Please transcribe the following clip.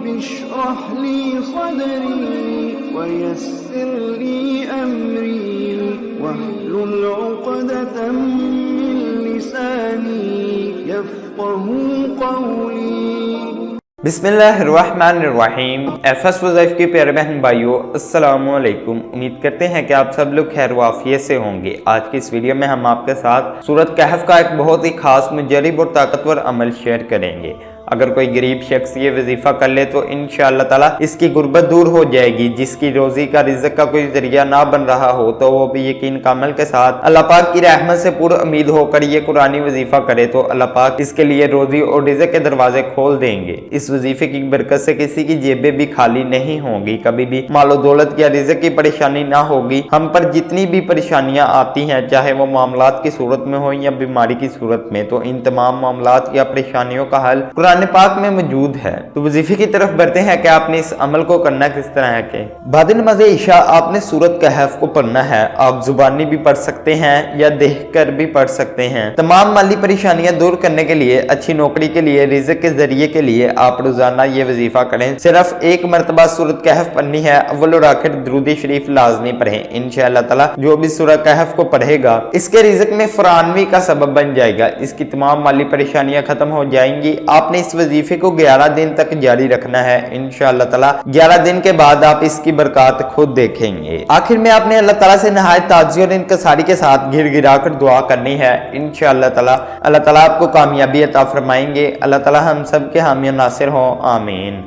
رب اشرح لي صدري ويسر لي أمري واحلل عقدة من لساني يفقهوا قولي۔ بسم اللہ الرحمن الرحیم۔ ایفس وظائف کے پیارے بہن بھائیو، السلام علیکم۔ امید کرتے ہیں کہ آپ سب لوگ خیر و عافیت سے ہوں گے۔ آج کی اس ویڈیو میں ہم آپ کے ساتھ سورۃ کہف کا ایک بہت ہی خاص مجرب اور طاقتور عمل شیئر کریں گے۔ اگر کوئی غریب شخص یہ وظیفہ کر لے تو انشاءاللہ تعالی اس کی غربت دور ہو جائے گی۔ جس کی روزی کا رزق کا کوئی ذریعہ نہ بن رہا ہو تو وہ بھی یقین کامل کے ساتھ اللہ پاک کی رحمت سے پر امید ہو کر یہ قرآنی وظیفہ کرے تو اللہ پاک اس کے لیے روزی اور رزق کے دروازے کھول دیں گے۔ اس وظیفے کی برکت سے کسی کی جیبیں بھی خالی نہیں ہوں گی، کبھی بھی مال و دولت یا رزق کی پریشانی نہ ہوگی۔ ہم پر جتنی بھی پریشانیاں آتی ہیں، چاہے وہ معاملات کی صورت میں ہو یا بیماری کی صورت میں، تو ان تمام معاملات یا پریشانیوں کا حل قرآن پاک میں موجود ہے۔ تو وظیفے کی طرف بڑھتے ہیں کہ آپ نے اس عمل کو کرنا کس طرح ہے کہ بعد نماز عشاء آپ نے سورۃ کہف کو پڑھنا ہے۔ آپ زبانی بھی پڑھ سکتے ہیں یا دیکھ کر بھی پڑھ سکتے ہیں۔ تمام مالی پریشانیاں دور کرنے کے لیے، اچھی نوکری کے لیے، رزق کے ذریعے کے لیے آپ روزانہ یہ وظیفہ کریں۔ صرف ایک مرتبہ سورۃ کہف پڑھنی ہے، اول اور آخر درود شریف لازمی پڑھیں۔ انشاءاللہ تعالی جو بھی سورۃ کہف کو پڑھے گا اس کے رزق میں فراوانی کا سبب بن جائے گا، اس کی تمام مالی پریشانیاں ختم ہو جائیں گی۔ آپ نے اس وظیفے کو 11 دن تک جاری رکھنا ہے۔ انشاءاللہ تعالی 11 دن کے بعد آپ اس کی برکات خود دیکھیں گے۔ آخر میں آپ نے اللہ تعالی سے نہایت تعجب اور انکساری کے ساتھ گر گرا کر دعا کرنی ہے۔ انشاءاللہ تعالی اللہ تعالی آپ کو کامیابی عطا فرمائیں گے۔ اللہ تعالی ہم سب کے حامی و ناصر ہوں، آمین۔